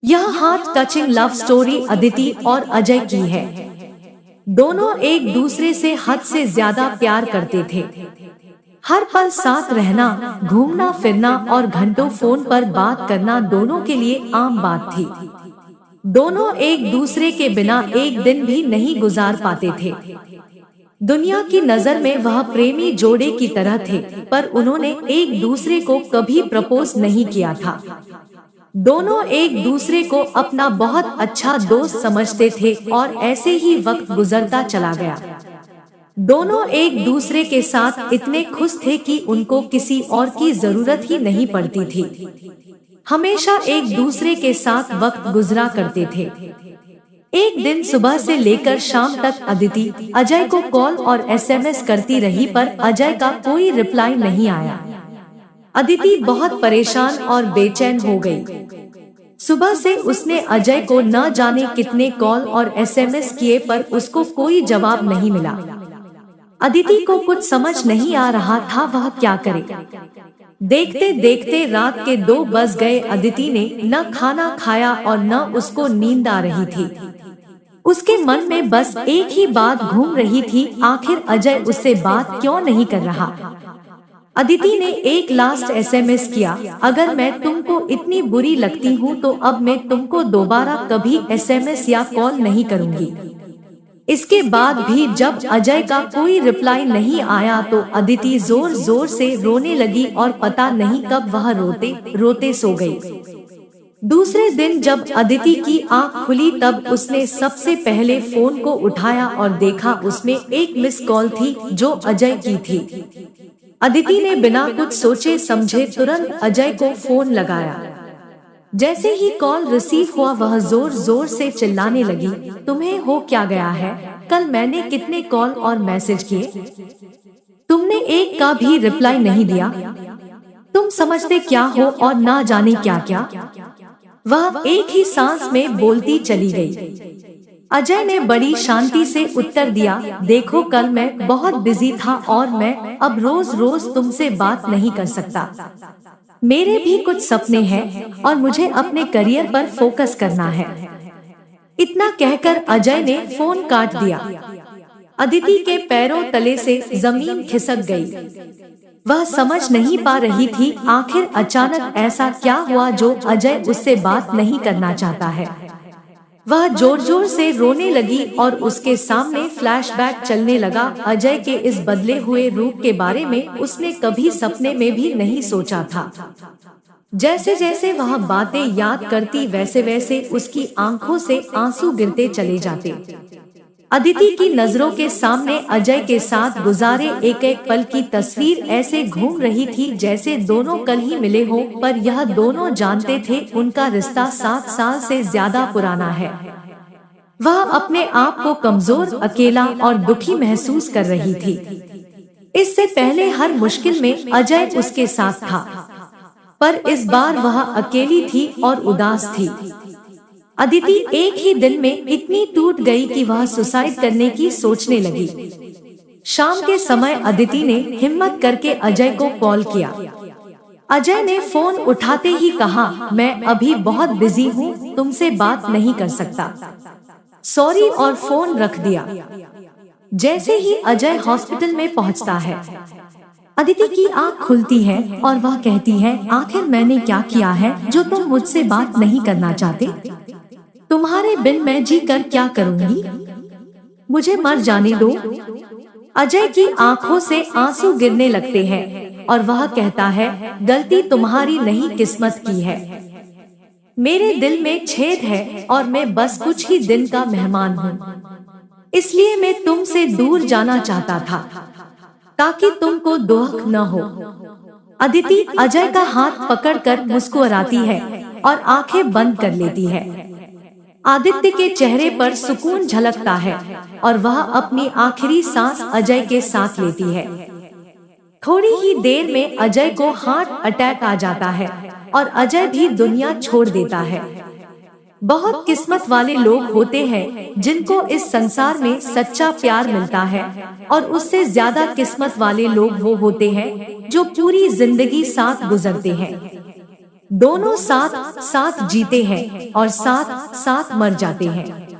यह heart touching love story Aditi और अजय की है। दोनों एक दूसरे से हद से ज्यादा प्यार करते थे। हर पल साथ रहना, घूमना फिरना और घंटों फोन पर बात करना दोनों के लिए आम बात थी। दोनों एक दूसरे के बिना एक दिन भी नहीं गुजार पाते थे। दुनिया की नजर में वह प्रेमी जोड़े की तरह थे, पर उन्होंने एक दूसरे को कभी प्रपोज नहीं किया था। दोनों एक दूसरे को अपना बहुत अच्छा दोस्त समझते थे और ऐसे ही वक्त गुजरता चला गया। दोनों एक दूसरे के साथ इतने खुश थे कि उनको किसी और की जरूरत ही नहीं पड़ती थी। हमेशा एक दूसरे के साथ वक्त गुजरा करते थे। एक दिन सुबह से लेकर शाम तक अदिति अजय को कॉल और एसएमएस करती रही, पर अजय का कोई रिप्लाई नहीं आया। अदिति बहुत परेशान और बेचैन हो गई। सुबह से उसने अजय को न जाने कितने कॉल और एसएमएस किए, पर उसको कोई जवाब नहीं मिला। अदिति को कुछ समझ नहीं आ रहा था वह क्या करे। देखते देखते रात के 2 बज गए। अदिति ने न खाना खाया और न उसको नींद आ रही थी। उसके मन में बस एक ही बात घूम रही थी, आखिर अजय उससे बात क्यों नहीं कर रहा। अदिति ने एक लास्ट एसएमएस किया, अगर मैं तुमको इतनी बुरी लगती हूँ तो अब मैं तुमको दोबारा कभी एसएमएस या कॉल नहीं करूँगी। इसके बाद भी जब अजय का कोई रिप्लाई नहीं आया तो अदिति जोर जोर से रोने लगी और पता नहीं कब वह रोते रोते सो गई। दूसरे दिन जब अदिति की आंख खुली तब उसने सबसे पहले फोन को उठाया और देखा उसमें एक मिस कॉल थी जो अजय की थी। अदिति ने बिना कुछ सोचे समझे तुरंत अजय को फोन लगाया। जैसे ही कॉल रिसीव हुआ वह जोर जोर से चिल्लाने लगी, तुम्हें हो क्या गया है? कल मैंने कितने कॉल और मैसेज किए, तुमने एक का भी रिप्लाई नहीं दिया। तुम समझते क्या हो और ना जाने क्या क्या। वह एक ही सांस में बोलती चली गई। अजय ने बड़ी शांति से उत्तर दिया, देखो कल मैं बहुत बिजी था और मैं अब रोज रोज तुमसे बात नहीं कर सकता। मेरे भी कुछ सपने हैं और मुझे अपने करियर पर फोकस करना है। इतना कहकर अजय ने फोन काट दिया। अदिति के पैरों तले से जमीन खिसक गई। वह समझ नहीं पा रही थी आखिर अचानक ऐसा क्या हुआ जो अजय उससे बात नहीं करना चाहता है। वह जोर जोर से रोने लगी और उसके सामने फ्लैशबैक चलने लगा। अजय के इस बदले हुए रूप के बारे में उसने कभी सपने में भी नहीं सोचा था। जैसे जैसे वह बातें याद करती वैसे वैसे उसकी आंखों से आंसू गिरते चले जाते। अदिति की नजरों के सामने अजय के साथ गुजारे एक एक पल की तस्वीर ऐसे घूम रही थी जैसे दोनों कल ही मिले हो, पर यह दोनों जानते थे उनका रिश्ता 7 साल से ज्यादा पुराना है। वह अपने आप को कमजोर, अकेला और दुखी महसूस कर रही थी। इससे पहले हर मुश्किल में अजय उसके साथ था, पर इस बार वह अकेली थी और उदास थी। अदिति एक ही दिन में इतनी टूट गई कि वह सुसाइड करने की सोचने लगी। शाम के समय अदिति ने हिम्मत करके अजय को कॉल किया। अजय ने फोन उठाते ही कहा, मैं अभी बहुत बिजी हूँ, तुमसे बात नहीं कर सकता, सॉरी, और फोन रख दिया। जैसे ही अजय हॉस्पिटल में पहुँचता है, अदिति की आँख खुलती है और वह कहती है, आखिर मैंने क्या किया है जो तुम मुझसे बात नहीं करना चाहते? तुम्हारे बिन मैं जी कर क्या करूंगी? मुझे मर जाने दो। अजय की आंखों से आंसू गिरने लगते हैं और वह कहता है, गलती तुम्हारी नहीं, किस्मत की है। मेरे दिल में छेद है और मैं बस कुछ ही दिन का मेहमान हूँ, इसलिए मैं तुमसे दूर जाना चाहता था ताकि तुमको दुख न हो। अदिति अजय का हाथ पकड़कर मुस्कुराती है और आंखें बंद कर लेती है। आदित्य के चेहरे पर सुकून झलकता है और वह अपनी आखिरी सांस अजय के साथ लेती है। थोड़ी ही देर में अजय को हार्ट अटैक आ जाता है और अजय भी दुनिया छोड़ देता है। बहुत किस्मत वाले लोग होते हैं जिनको इस संसार में सच्चा प्यार मिलता है, और उससे ज्यादा किस्मत वाले लोग वो होते हैं जो पूरी जिंदगी साथ गुजरते हैं। दोनों साथ साथ जीते हैं और साथ साथ मर जाते हैं।